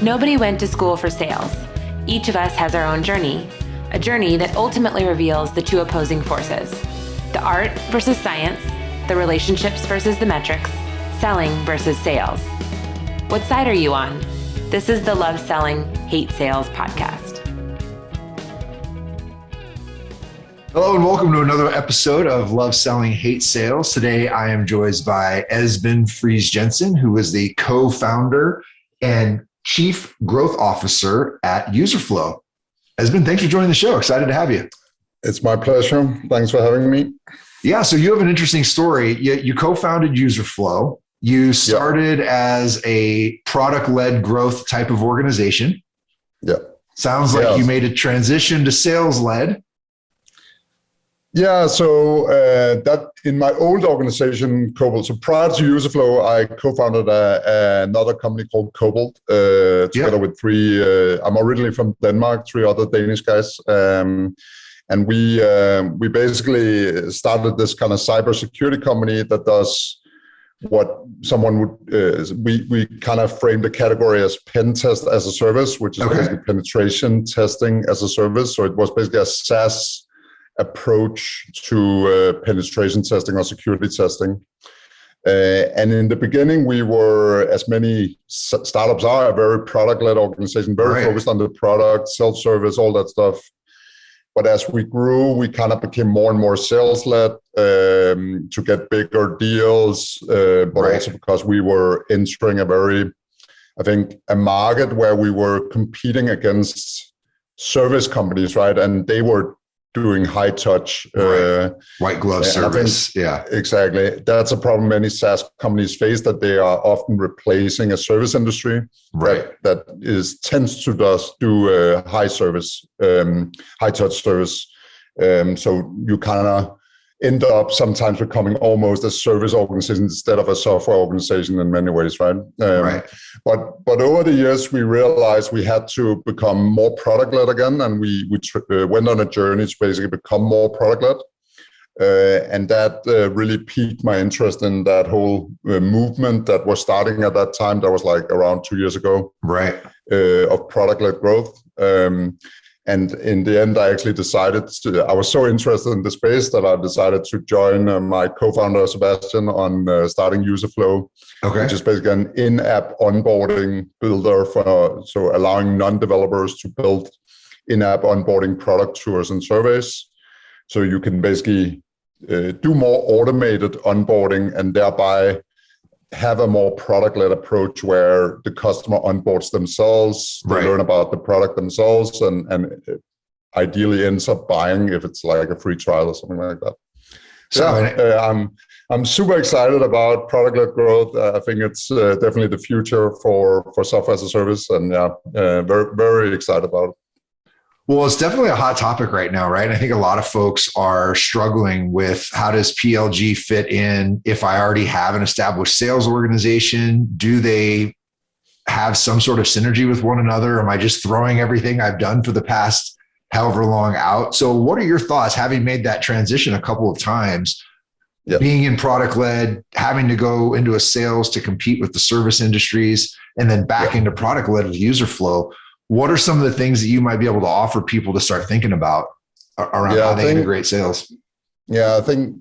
Nobody went to school for sales. Each of us has our own journey, a journey that ultimately reveals the two opposing forces, the art versus science, the relationships versus the metrics, selling versus sales. What side are you on? This is the Love Selling, Hate Sales podcast. Hello and welcome to another episode of Love Selling, Hate Sales. Today I am joined by Esben Friis-Jensen, who is the co-founder and Chief Growth Officer at Userflow. Esben, thanks for joining the show. Excited to have you. It's my pleasure. Thanks for having me. Yeah, so you have an interesting story. You co-founded Userflow. You started as a product-led growth type of organization. Yeah. Sounds like you made a transition to sales-led. Yeah, so that in my old organization, Cobalt. So prior to Userflow, I co-founded another company called Cobalt together with three. I'm originally from Denmark, three other Danish guys, and we basically started this kind of cybersecurity company that does what someone would. We kind of framed the category as pen test as a service, which is basically penetration testing as a service. So it was basically a SaaS approach to penetration testing or security testing. And in the beginning, we were, as many startups are, a very product-led organization, very focused on the product, self-service, all that stuff. But as we grew, we kind of became more and more sales-led to get bigger deals, but also because we were entering a market where we were competing against service companies, right? And they were doing high touch, white glove service. Exactly. That's a problem many SaaS companies face, that they are often replacing a service industry that tends to do high service, high touch service. So you kind of end up sometimes becoming almost a service organization instead of a software organization in many ways, right? But over the years, we realized we had to become more product-led again, and we went on a journey to basically become more product-led. And that really piqued my interest in that whole movement that was starting at that time. That was like around 2 years ago, of product-led growth. And in the end, I actually I was so interested in the space that I decided to join my co-founder, Sebastian, on starting Userflow, which is basically an in-app onboarding builder so allowing non-developers to build in-app onboarding product tours and surveys. So you can basically do more automated onboarding and thereby have a more product-led approach where the customer onboards themselves, they learn about the product themselves, and ideally ends up buying if it's like a free trial or something like that. So I'm super excited about product-led growth. I think it's definitely the future for software as a service, and very, very excited about it. Well, it's definitely a hot topic right now, right? I think a lot of folks are struggling with, how does PLG fit in? If I already have an established sales organization, do they have some sort of synergy with one another? Am I just throwing everything I've done for the past however long out? So what are your thoughts, having made that transition a couple of times, being in product-led, having to go into a sales to compete with the service industries, and then back into product-led with Userflow? What are some of the things that you might be able to offer people to start thinking about around how they integrate sales? Yeah, I think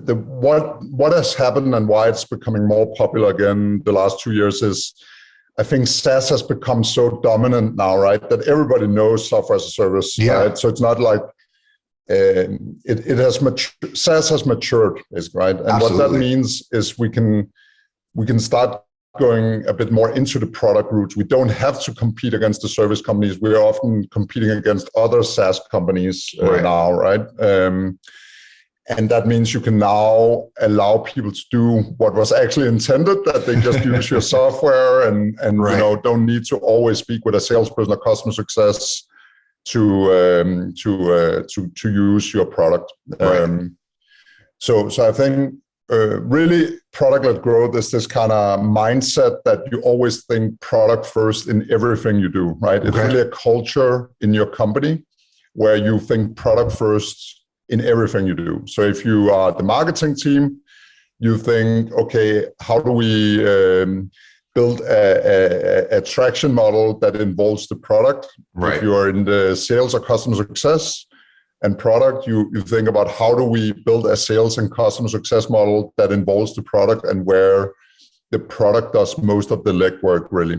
what has happened and why it's becoming more popular again the last 2 years is, I think SaaS has become so dominant now, right? That everybody knows software as a service, right? So it's not like SaaS has matured, right? And what that means is we can start going a bit more into the product route. We don't have to compete against the service companies. We're often competing against other SaaS companies now, right? And that means you can now allow people to do what was actually intended, that they just use your software and don't need to always speak with a salesperson or customer success to use your product. So I think really product-led growth is this kind of mindset that you always think product first in everything you do, right? It's really a culture in your company where you think product first in everything you do. So if you are the marketing team, you think, okay, how do we build a traction model that involves the product. Right. If you are in the sales or customer success and product, you think about how do we build a sales and customer success model that involves the product and where the product does most of the legwork, really.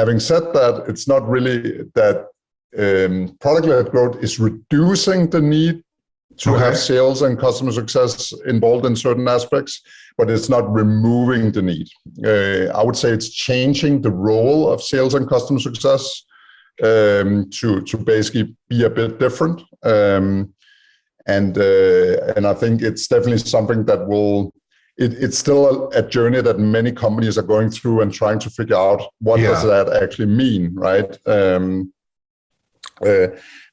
Having said that, it's not really that product-led growth is reducing the need to have sales and customer success involved in certain aspects, but it's not removing the need. I would say it's changing the role of sales and customer success to basically be a bit different. And I think it's definitely something that will, it's still a journey that many companies are going through and trying to figure out what does that actually mean, right?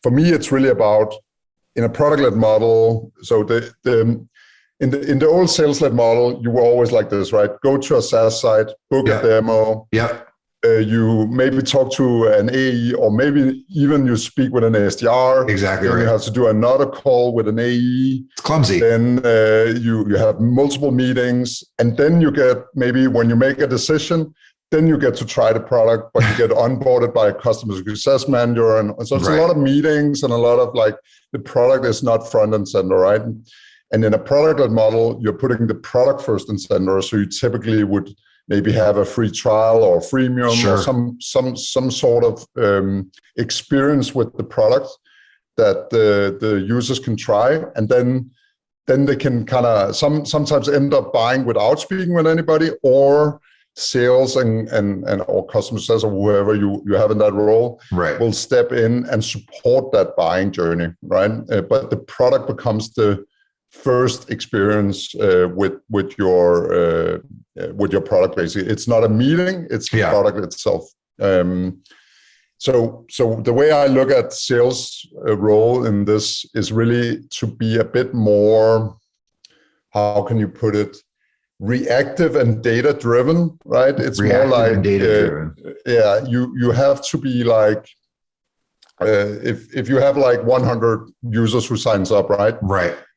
For me, it's really about, in a product-led model, so in the old sales-led model, you were always like this, right? Go to a SaaS site, book a demo. You maybe talk to an AE, or maybe even you speak with an SDR. Exactly. Then you have to do another call with an AE. It's clumsy. Then you have multiple meetings, and then you get, maybe when you make a decision, then you get to try the product, but you get onboarded by a customer success manager. And so it's a lot of meetings and a lot of the product is not front and center, right? And in a product model, you're putting the product first and center. So you typically would maybe have a free trial or freemium or some sort of experience with the product that the users can try. And then they can kind of sometimes end up buying without speaking with anybody, or sales and or customer success or whoever you have in that role will step in and support that buying journey, right? But the product becomes the first experience with your product. Basically, it's not a meeting; it's the product itself. So the way I look at sales role in this is really to be a bit more, how can you put it, reactive and data driven, right? It's reactive, more like data driven. You have to be like, if you have like 100 users who signs up, right?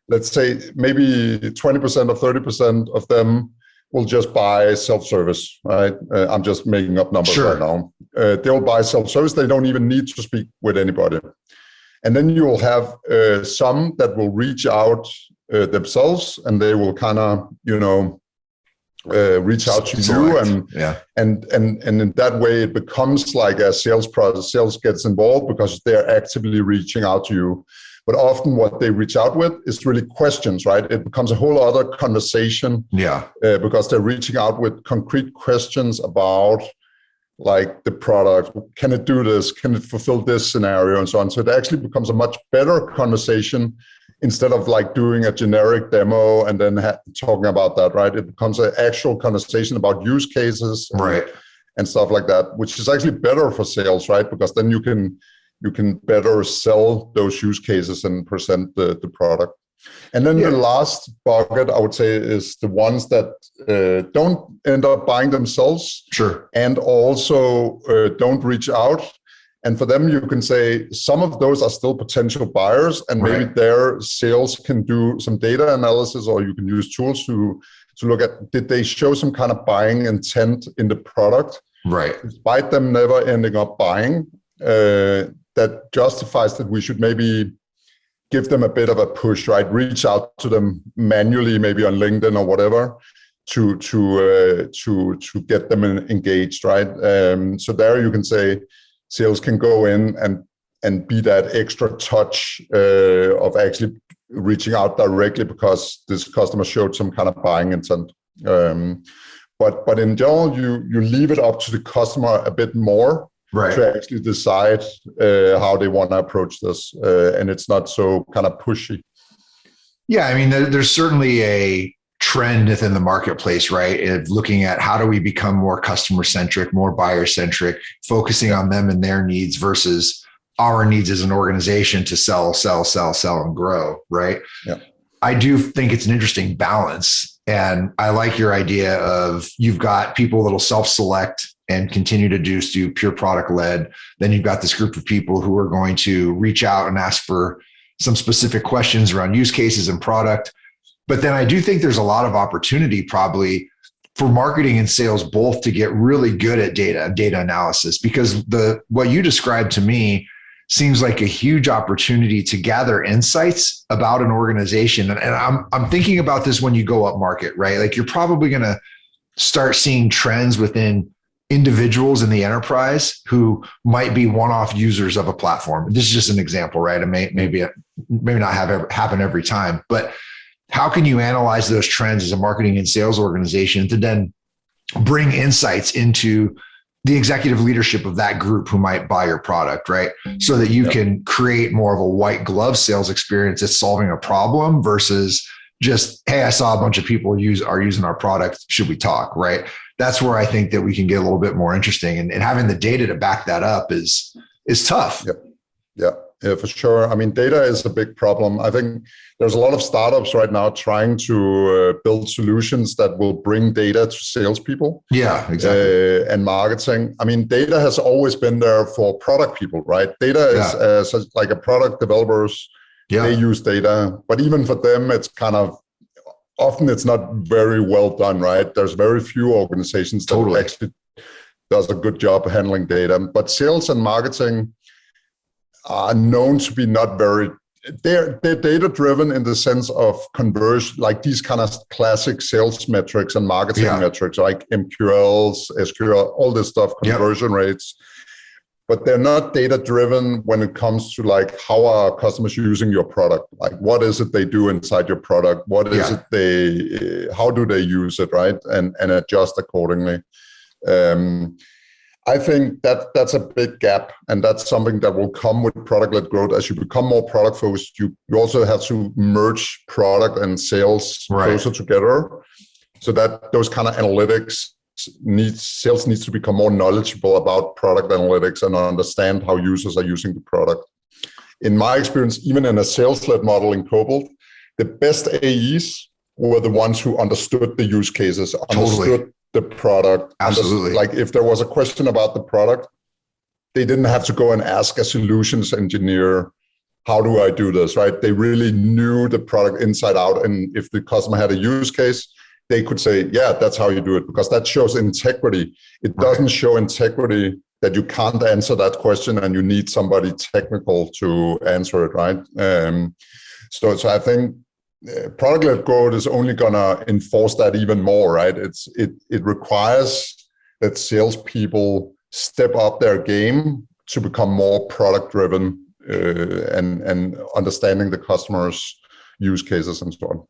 Let's say maybe 20% or 30% of them will just buy self-service, right? I'm just making up numbers right now. They'll buy self-service. They don't even need to speak with anybody. And then you will have some that will reach out themselves, and they will kind of, reach out to you, and in that way it becomes like a sales process. Sales gets involved because they're actively reaching out to you. But often what they reach out with is really questions, right? It becomes a whole other conversation, because they're reaching out with concrete questions about like the product. Can it do this? Can it fulfill this scenario, and so on? So it actually becomes a much better conversation, instead of like doing a generic demo and then talking about that, right? It becomes an actual conversation about use cases, and stuff like that, which is actually better for sales, right? Because then you can better sell those use cases and present the product. And then the last bucket, I would say, is the ones that don't end up buying themselves, and also don't reach out. And for them, you can say some of those are still potential buyers, and maybe their sales can do some data analysis, or you can use tools to look at, did they show some kind of buying intent in the product, despite them never ending up buying, that justifies that we should maybe give them a bit of a push, right? Reach out to them manually, maybe on LinkedIn or whatever, to get them engaged, right? So there you can say, sales can go in and be that extra touch of actually reaching out directly because this customer showed some kind of buying intent. But in general, you leave it up to the customer a bit more to actually decide how they want to approach this, and it's not so kind of pushy. Yeah, I mean, there's certainly a trend within the marketplace, right? Of looking at how do we become more customer centric, more buyer centric, focusing on them and their needs versus our needs as an organization to sell, and grow, right? I do think it's an interesting balance. And I like your idea of, you've got people that'll self-select and continue to do pure product led. Then you've got this group of people who are going to reach out and ask for some specific questions around use cases and product. But then I do think there's a lot of opportunity probably for marketing and sales both to get really good at data analysis, because what you described to me seems like a huge opportunity to gather insights about an organization. And I'm thinking about this when you go up market, right? Like you're probably going to start seeing trends within individuals in the enterprise who might be one-off users of a platform. This is just an example, right? It maybe not happen every time, but how can you analyze those trends as a marketing and sales organization to then bring insights into the executive leadership of that group who might buy your product, right? So that you can create more of a white glove sales experience that's solving a problem versus just, hey, I saw a bunch of people are using our product. Should we talk, right? That's where I think that we can get a little bit more interesting, and having the data to back that up is tough. Yeah, for sure. I mean, data is a big problem. I think there's a lot of startups right now trying to build solutions that will bring data to salespeople. Yeah, exactly. And marketing. I mean, data has always been there for product people, right? Data is like a product developers. They use data, but even for them, it's kind of often it's not very well done, right? There's very few organizations that actually does a good job handling data, but sales and marketing are known to be not very, they're data driven in the sense of conversion, like these kind of classic sales metrics and marketing metrics, like MQLs, SQL, all this stuff, conversion rates, but they're not data driven when it comes to like, how are customers using your product? Like, what is it they do inside your product? What is it how do they use it, right? And adjust accordingly. I think that's a big gap, and that's something that will come with product-led growth. As you become more product-focused, you also have to merge product and sales closer together, so that those kind of analytics sales needs to become more knowledgeable about product analytics and understand how users are using the product. In my experience, even in a sales-led model in Cobalt, the best AEs were the ones who understood the use cases, understood the product. Absolutely. Like if there was a question about the product, they didn't have to go and ask a solutions engineer, how do I do this, right? They really knew the product inside out. And if the customer had a use case, they could say, yeah, that's how you do it, because that shows integrity. It doesn't show integrity that you can't answer that question and you need somebody technical to answer it, right? So I think product-led growth is only gonna enforce that even more, right? It requires that salespeople step up their game to become more product-driven and understanding the customer's use cases and so on.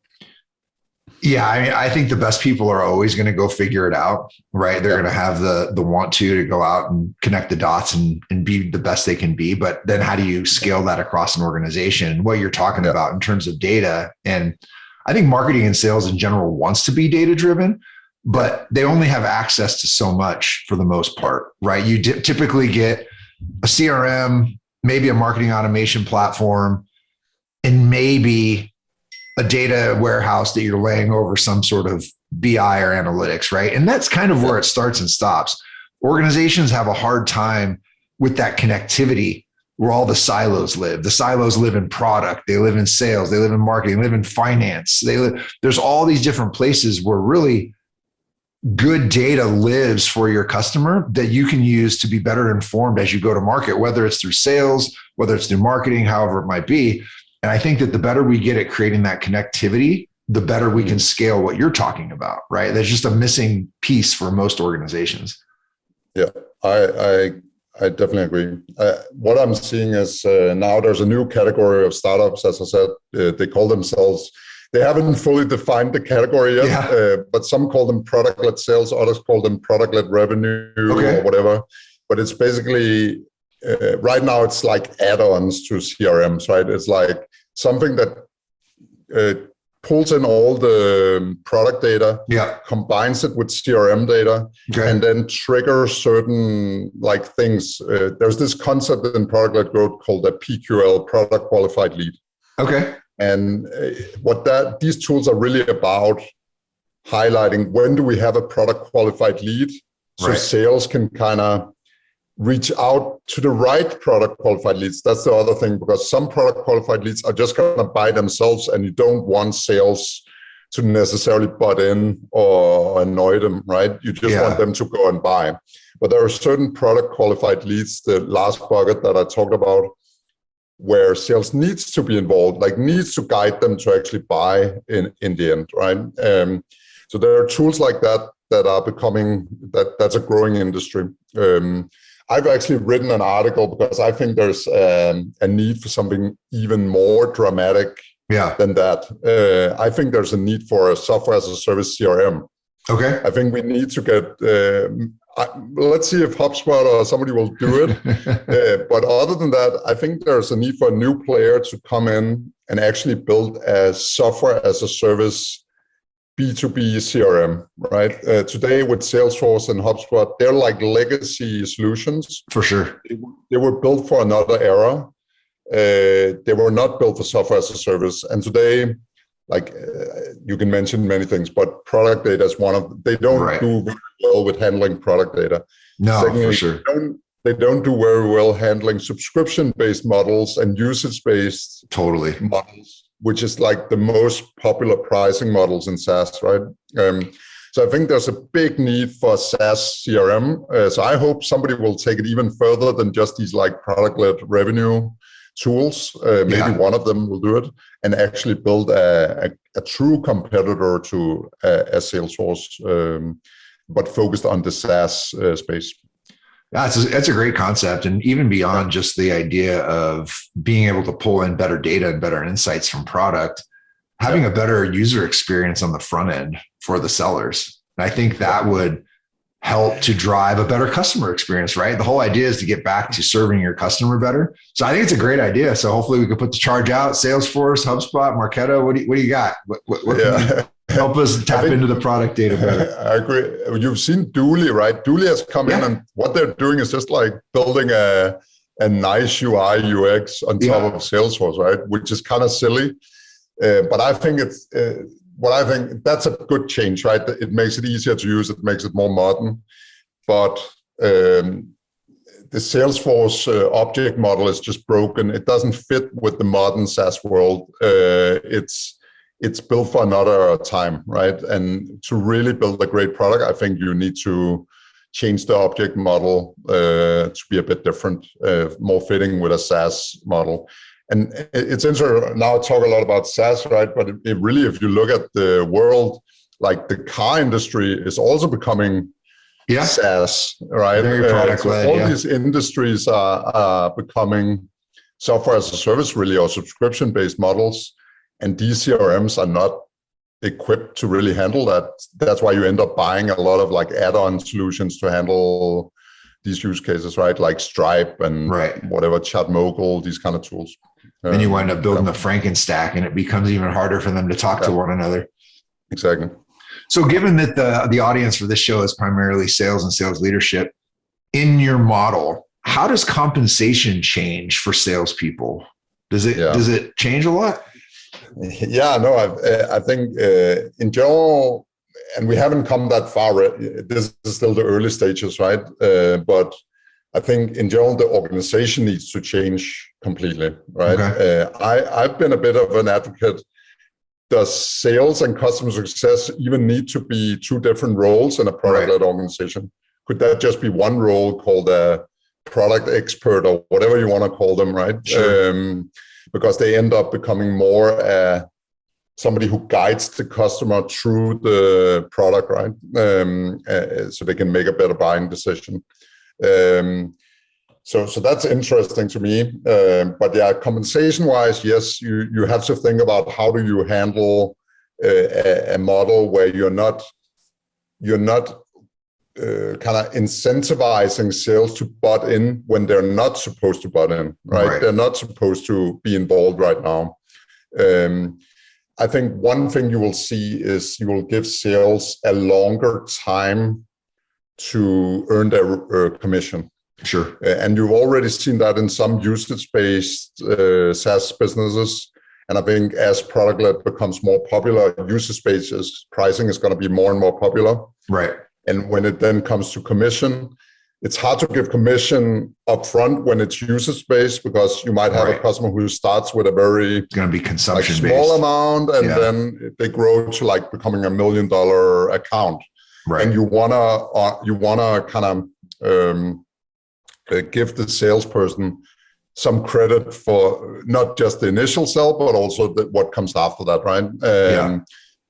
Yeah, I mean, I think the best people are always going to go figure it out, right? They're going to have the want to go out and connect the dots and be the best they can be. But then how do you scale that across an organization? What you're talking about in terms of data. And I think marketing and sales in general wants to be data driven, but they only have access to so much for the most part, right? You typically get a CRM, maybe a marketing automation platform, and maybe a data warehouse that you're laying over some sort of BI or analytics, right? And that's kind of where it starts and stops. Organizations have a hard time with that connectivity where all the silos live. The silos live in product, they live in sales, they live in marketing, they live in finance. There's all these different places where really good data lives for your customer that you can use to be better informed as you go to market, whether it's through sales, whether it's through marketing, however it might be. And I think that the better we get at creating that connectivity, the better we can scale what you're talking about, right? There's just a missing piece for most organizations. Yeah, I definitely agree. What I'm seeing is now there's a new category of startups, as I said, they call themselves, they haven't fully defined the category yet, but some call them product-led sales, others call them product-led revenue or whatever. But it's basically, right now it's like add-ons to CRMs, right? It's like something that pulls in all the product data, combines it with CRM data, and then triggers certain like things. There's this concept in product-led growth called a PQL, product qualified lead. Okay. And these tools are really about highlighting when do we have a product qualified lead, so sales can kind of reach out to the right product qualified leads. That's the other thing, because some product qualified leads are just going to buy themselves, and you don't want sales to necessarily butt in or annoy them, right? You just want them to go and buy. But there are certain product qualified leads, the last bucket that I talked about, where sales needs to be involved, like needs to guide them to actually buy in the end, right? So there are tools like that are becoming, that's a growing industry. I've actually written an article because I think there's a need for something even more dramatic than that. I think there's a need for a software as a service CRM. Okay. I think we need to get, let's see if HubSpot or somebody will do it. But other than that, I think there's a need for a new player to come in and actually build a software as a service B2B CRM, right? Today with Salesforce and HubSpot, they're like legacy solutions. For sure. They were built for another era. They were not built for software as a service. And today, you can mention many things, but product data is one of, they don't do very well with handling product data. No, secondly, for sure. They don't do very well handling subscription-based models and usage-based models, which is like the most popular pricing models in SaaS, right? So I think there's a big need for SaaS CRM. So I hope somebody will take it even further than just these like product-led revenue tools. Maybe one of them will do it and actually build a true competitor to a Salesforce, but focused on the SaaS space. That's a great concept. And even beyond just the idea of being able to pull in better data and better insights from product, having a better user experience on the front end for the sellers. And I think that would help to drive a better customer experience, right? The whole idea is to get back to serving your customer better. So I think it's a great idea. So hopefully we can put the charge out. Salesforce, HubSpot, Marketo, what do you got? What can you help us tap into the product data better? I agree. You've seen Dooley, right? Dooley has come in, and what they're doing is just like building a nice UI UX on top of Salesforce, right? Which is kind of silly. But I think it's I think that's a good change, right? It makes it easier to use. It makes it more modern. But the Salesforce object model is just broken. It doesn't fit with the modern SaaS world. It's built for another time, right? And to really build a great product, I think you need to change the object model to be a bit different, more fitting with a SaaS model. And it's interesting, now I talk a lot about SaaS, right? But it really, if you look at the world, like the car industry is also becoming SaaS, right? Very product-led, all these industries are becoming software as a service, really, or subscription-based models. And these CRMs are not equipped to really handle that. That's why you end up buying a lot of like add-on solutions to handle these use cases, right? Like Stripe and whatever, ChatMogul, these kind of tools. Then you wind up building the Frankenstack, and it becomes even harder for them to talk to one another. Exactly. So given that the audience for this show is primarily sales and sales leadership, in your model, how does compensation change for salespeople? Does it change a lot? Yeah, no, I think in general, and we haven't come that far. This is still the early stages, right? But I think in general, the organization needs to change completely, right? Okay. I've been a bit of an advocate. Does sales and customer success even need to be two different roles in a product-led organization? Could that just be one role called a product expert or whatever you want to call them, right? Sure. Because they end up becoming more somebody who guides the customer through the product, right? So they can make a better buying decision. So that's interesting to me. But yeah, compensation-wise, yes, you have to think about how do you handle a model where you're not kind of incentivizing sales to butt in when they're not supposed to butt in, right? They're not supposed to be involved right now. I think one thing you will see is you will give sales a longer time to earn their commission. Sure. And you've already seen that in some usage-based SaaS businesses. And I think as product-led becomes more popular, usage-based pricing is going to be more and more popular. Right. And when it then comes to commission, it's hard to give commission upfront when it's usage-based, because you might have a customer who starts with a very it's going to be consumption-based small amount, and then they grow to like becoming $1 million account. Right. And you wanna kind of give the salesperson some credit for not just the initial sell, but also what comes after that, right?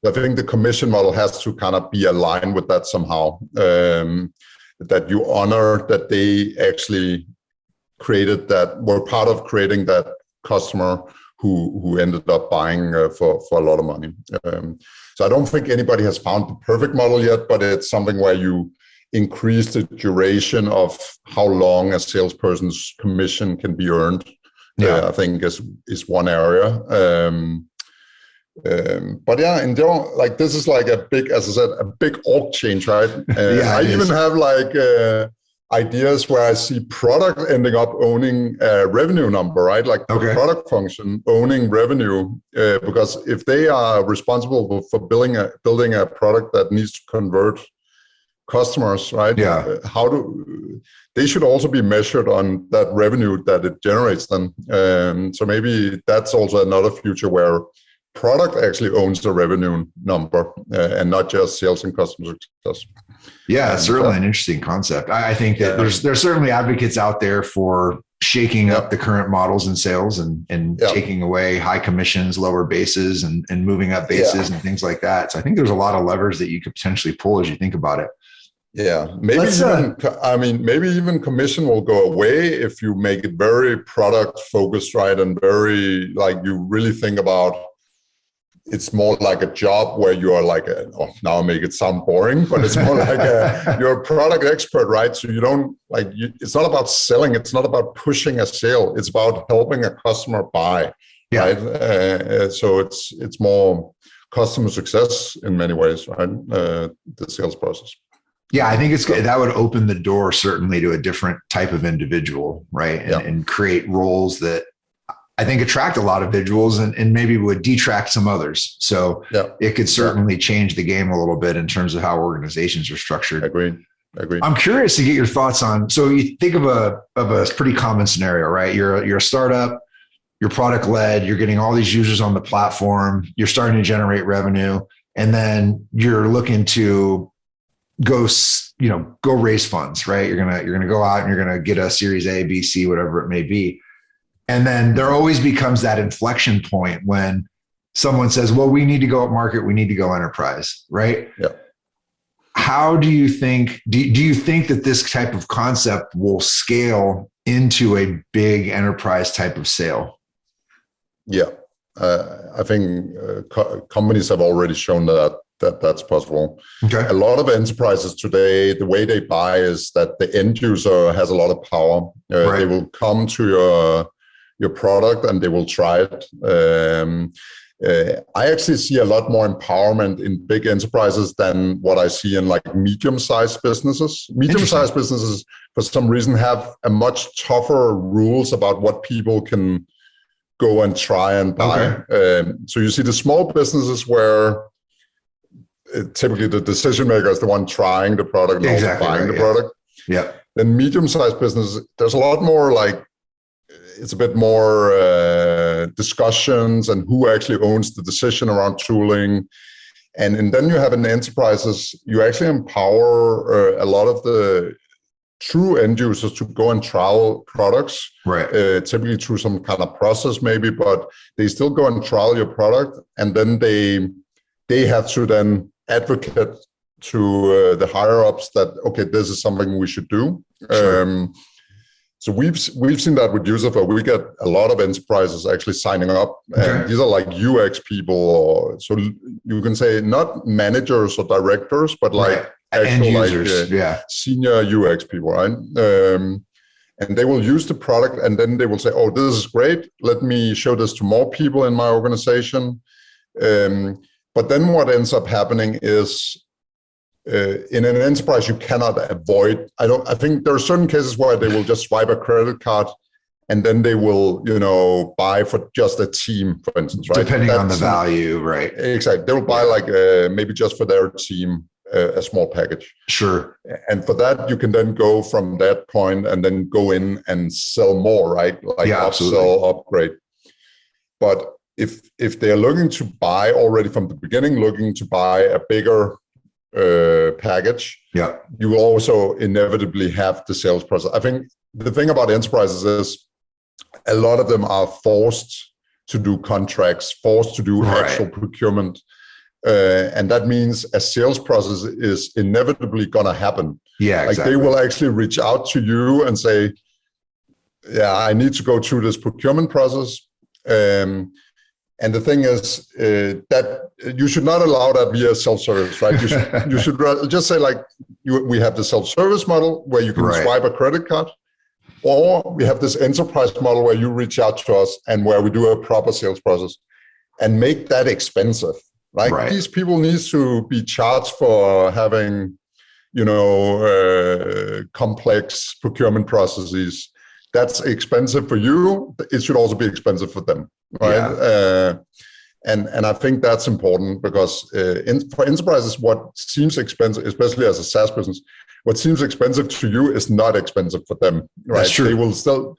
I think the commission model has to kind of be aligned with that somehow. That you honor that they actually were part of creating that customer who ended up buying for a lot of money. So I don't think anybody has found the perfect model yet, but it's something where you increase the duration of how long a salesperson's commission can be earned. I think is one area. But yeah, in general, like this is like a big, as I said, a big org change, right? I even have like ideas where I see product ending up owning a revenue number, right? Like the product function owning revenue, because if they are responsible for building a product that needs to convert customers, right? They should also be measured on that revenue that it generates then. So maybe that's also another future where product actually owns the revenue number and not just sales and customer success. Yeah, it's certainly an interesting concept. I think that there's certainly advocates out there for shaking up the current models in sales and taking away high commissions, lower bases, and moving up bases and things like that. So I think there's a lot of levers that you could potentially pull as you think about it. Yeah, maybe even commission will go away if you make it very product focused, right? And very like you really think about it's more like a job where you are like now I make it sound boring, but it's more like you're a product expert, right? So you don't it's not about selling, it's not about pushing a sale, it's about helping a customer buy, right? So it's more customer success in many ways, right? The sales process. Yeah, I think that would open the door certainly to a different type of individual, right? And create roles that I think attract a lot of individuals and maybe would detract some others. So it could certainly change the game a little bit in terms of how organizations are structured. Agreed. I'm curious to get your thoughts on, so you think of a pretty common scenario, right? You're a startup, you're product led, you're getting all these users on the platform, you're starting to generate revenue, and then you're looking to go raise funds, right? You're gonna go out and you're gonna get a Series A, B, C, whatever it may be. And then there always becomes that inflection point when someone says, well, we need to go up market, we need to go enterprise, right? Yeah. How do you think, do you think that this type of concept will scale into a big enterprise type of sale? Yeah, I think companies have already shown that's possible. Okay. A lot of enterprises today, the way they buy is that the end user has a lot of power. They will come to your product and they will try it. I actually see a lot more empowerment in big enterprises than what I see in like medium-sized businesses. Medium-sized businesses, for some reason, have a much tougher rules about what people can go and try and buy. So you see the small businesses where typically the decision maker is the one trying the product and also buying the product. Yeah. Then medium-sized businesses, there's a lot more like, it's a bit more discussions and who actually owns the decision around tooling. And then you have in enterprises, you actually empower a lot of the true end users to go and trial products, typically through some kind of process maybe, but they still go and trial your product. And then they have to then advocate to the higher ups that, okay, this is something we should do. So we've seen that with Userflow. We get a lot of enterprises actually signing up. And these are like UX people, so you can say not managers or directors, but like actual like senior UX people, right? And they will use the product, and then they will say, "Oh, this is great. Let me show this to more people in my organization." But then what ends up happening is, in an enterprise, you cannot avoid. I think there are certain cases where they will just swipe a credit card, and then they will, buy for just a team, for instance, right? Depending on the value, right? Exactly. They will buy like maybe just for their team. a small package. Sure. And for that, you can then go from that point and then go in and sell more, right? Like upsell, upgrade. But if they're looking to buy already from the beginning, looking to buy a bigger package, you will also inevitably have the sales process. I think the thing about enterprises is a lot of them are forced to do contracts, forced to do actual procurement. And that means a sales process is inevitably going to happen. Yeah, exactly. Like they will actually reach out to you and say, yeah, I need to go through this procurement process. And the thing is that you should not allow that via self-service, right? You should just say like, we have the self-service model where you can swipe a credit card, or we have this enterprise model where you reach out to us and where we do a proper sales process and make that expensive. Like these people need to be charged for having, complex procurement processes. That's expensive for you. It should also be expensive for them, right? Yeah. And I think that's important because for enterprises, what seems expensive, especially as a SaaS business, what seems expensive to you is not expensive for them, right? That's true.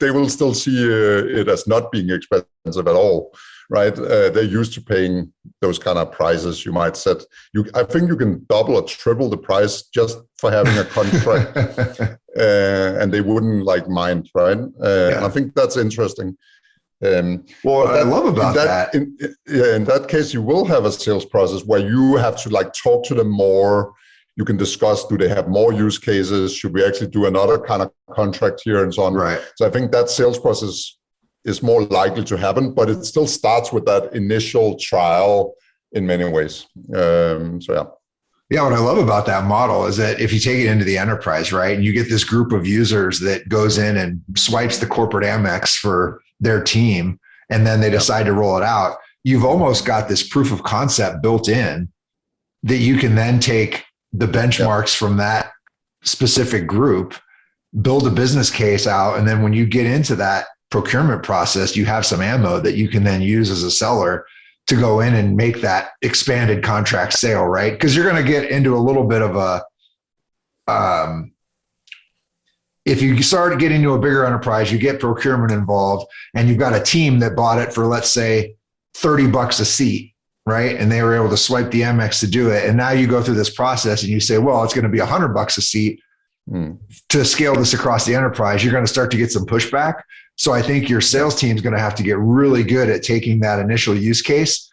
They will still see it as not being expensive at all, right? They're used to paying those kind of prices you might set. I think you can double or triple the price just for having a contract, and they wouldn't mind, right? And I think that's interesting. What I love about that. In that case, you will have a sales process where you have to talk to them more. You can discuss, do they have more use cases? Should we actually do another kind of contract here and so on? Right. So I think that sales process is more likely to happen, but it still starts with that initial trial in many ways. Yeah, what I love about that model is that if you take it into the enterprise, right, and you get this group of users that goes in and swipes the corporate Amex for their team, and then they decide to roll it out, you've almost got this proof of concept built in that you can then take the benchmarks from that specific group, build a business case out, and then when you get into that procurement process, you have some ammo that you can then use as a seller to go in and make that expanded contract sale, right? Because you're going to get into a little bit of a, if you start getting into a bigger enterprise, you get procurement involved and you've got a team that bought it for, let's say, $30 a seat, right? And they were able to swipe the Amex to do it. And now you go through this process and you say, well, it's going to be $100 a seat to scale this across the enterprise. You're going to start to get some pushback. So I think your sales team is going to have to get really good at taking that initial use case,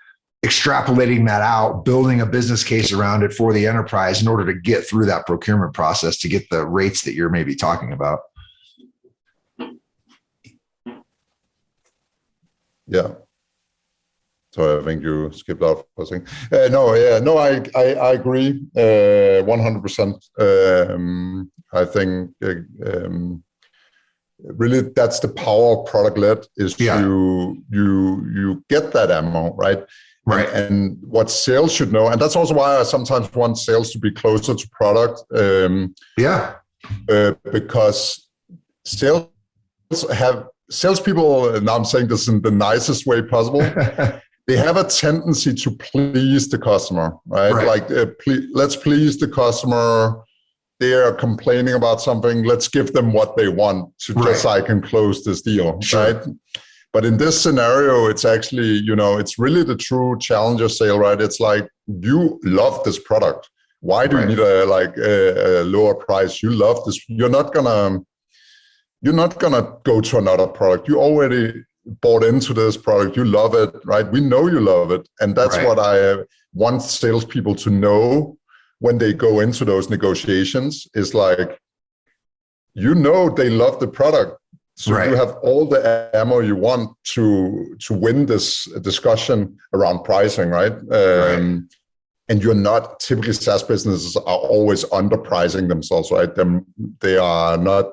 extrapolating that out, building a business case around it for the enterprise in order to get through that procurement process to get the rates that you're maybe talking about. Yeah. So I think you skipped out for a second. I agree 100%. I think really that's the power of product-led is you get that ammo, right? Right. And what sales should know, and that's also why I sometimes want sales to be closer to product. Because salespeople, now I'm saying this in the nicest way possible, they have a tendency to please the customer, right? Let's please the customer. They are complaining about something. Let's give them what they want just so I can close this deal, right? But in this scenario, it's actually, it's really the true challenger sale, right? It's like, you love this product. Why do you need a lower price? You love this. You're not gonna go to another product. You already bought into this product. You love it, right? We know you love it. And that's what I want salespeople to know when they go into those negotiations is like, they love the product. So you have all the ammo you want to win this discussion around pricing, right? And you're not, typically SaaS businesses are always underpricing themselves, right? They are not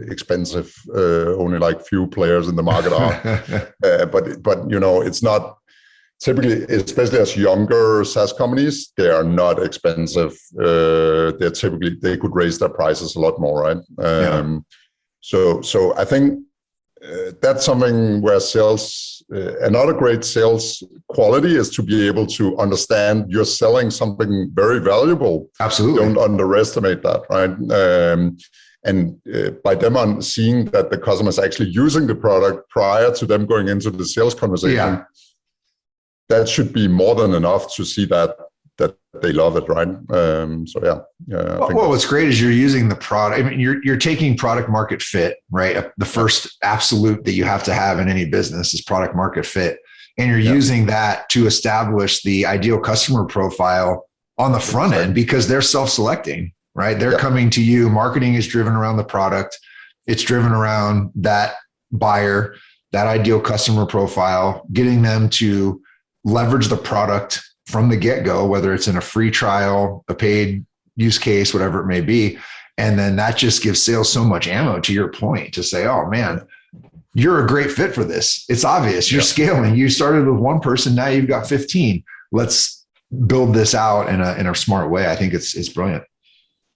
expensive. Only few players in the market are. But it's not typically, especially as younger SaaS companies, they are not expensive. They could raise their prices a lot more, right? So I think that's something where sales another great sales quality is to be able to understand you're selling something very valuable. Absolutely. Don't underestimate that, right? And by them on seeing that the customer is actually using the product prior to them going into the sales conversation, that should be more than enough to see that they love it, right? Well, what's great is you're using the product. I mean, you're taking product market fit, right? The first absolute that you have to have in any business is product market fit, and you're using that to establish the ideal customer profile on the front end because they're self-selecting. Right? They're coming to you. Marketing is driven around the product. It's driven around that buyer, that ideal customer profile, getting them to leverage the product from the get-go, whether it's in a free trial, a paid use case, whatever it may be. And then that just gives sales so much ammo, to your point, to say, oh man, you're a great fit for this. It's obvious. You're scaling. You started with one person. Now you've got 15. Let's build this out in a smart way. I think it's brilliant.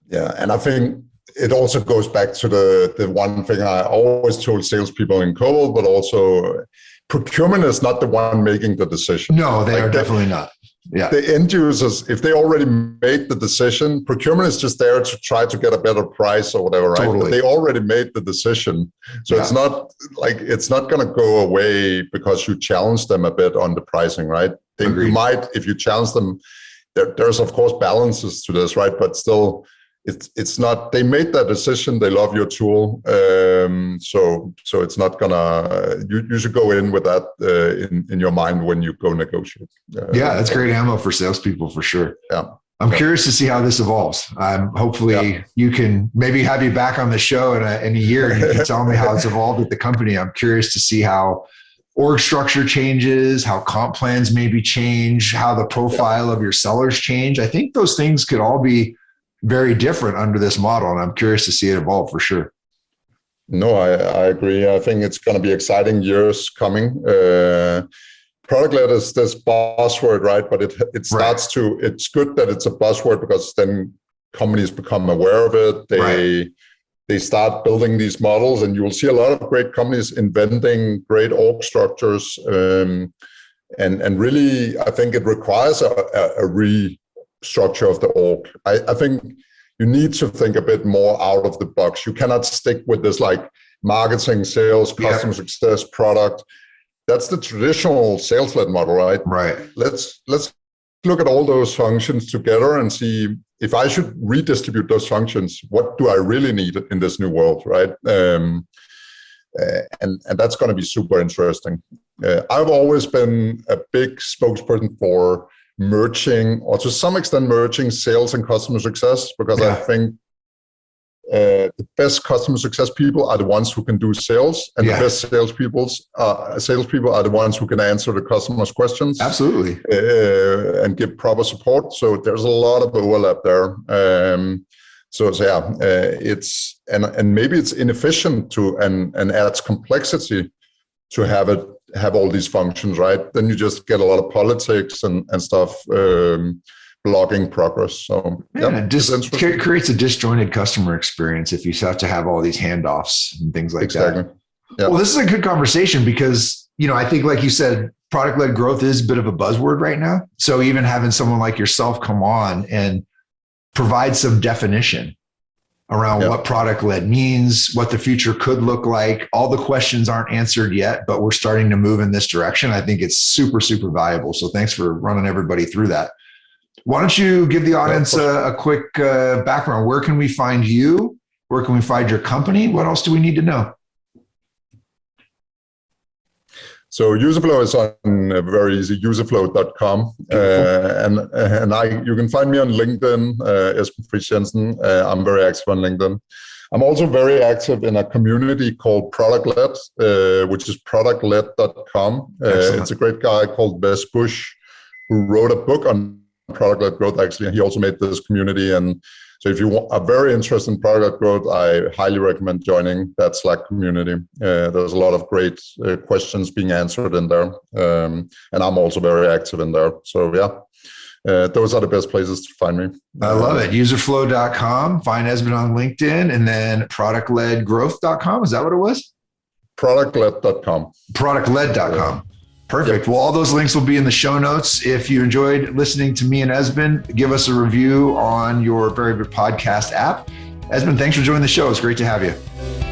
Yeah, and I think it also goes back to the one thing I always told salespeople in Cobalt, but also procurement is not the one making the decision. No, they are definitely not. Yeah, the end users, if they already made the decision, procurement is just there to try to get a better price or whatever, right? Totally. But they already made the decision, so it's not going to go away because you challenge them a bit on the pricing, right? You might, if you challenge them. There's of course balances to this, right? But still. It's not, they made that decision, they love your tool, so it's not gonna, you should go in with that in your mind when you go negotiate. That's great ammo for salespeople for sure. I'm curious to see how this evolves. Hopefully you can maybe have you back on the show in a year and you can tell me how it's evolved at the company. I'm curious to see how org structure changes, how comp plans maybe change, how the profile of your sellers change. I think those things could all be very different under this model. And I'm curious to see it evolve for sure. No, I agree. I think it's going to be exciting years coming. Product-led is this buzzword, right? But it starts to, it's good that it's a buzzword because then companies become aware of it. They start building these models and you will see a lot of great companies inventing great org structures. And really, I think it requires a restructure of the org. I think you need to think a bit more out of the box. You cannot stick with this like marketing, sales, customer success, product. That's the traditional sales-led model, right? Right. Let's look at all those functions together and see if I should redistribute those functions. What do I really need in this new world, right? And that's going to be super interesting. I've always been a big spokesperson for merging, or to some extent merging sales and customer success, because I think the best customer success people are the ones who can do sales, and the best salespeople are the ones who can answer the customer's questions. Absolutely. And give proper support. So there's a lot of overlap there. It's and maybe it's inefficient to and adds complexity to have all these functions, right? Then you just get a lot of politics and stuff blocking progress. So it creates a disjointed customer experience if you have to have all these handoffs and things like that. Yeah. Well, this is a good conversation because, I think like you said, product-led growth is a bit of a buzzword right now. So even having someone like yourself come on and provide some definition around what product-led means, what the future could look like. All the questions aren't answered yet, but we're starting to move in this direction. I think it's super, super valuable. So thanks for running everybody through that. Why don't you give the audience a quick background? Where can we find you? Where can we find your company? What else do we need to know? So Userflow is on very easy, userflow.com. You can find me on LinkedIn, Esben Friis-Jensen. I'm very active on LinkedIn. I'm also very active in a community called Productled, which is productled.com. It's a great guy called Wes Bush who wrote a book on product-led growth, actually. And he also made this community. And so if you are very interested in product growth, I highly recommend joining that Slack community. There's a lot of great questions being answered in there. And I'm also very active in there. So those are the best places to find me. I love it. Userflow.com, find Esben on LinkedIn, and then productledgrowth.com. Is that what it was? Productled.com. Productled.com. Perfect. Well, all those links will be in the show notes. If you enjoyed listening to me and Esben, give us a review on your very good podcast app. Esben, thanks for joining the show. It's great to have you.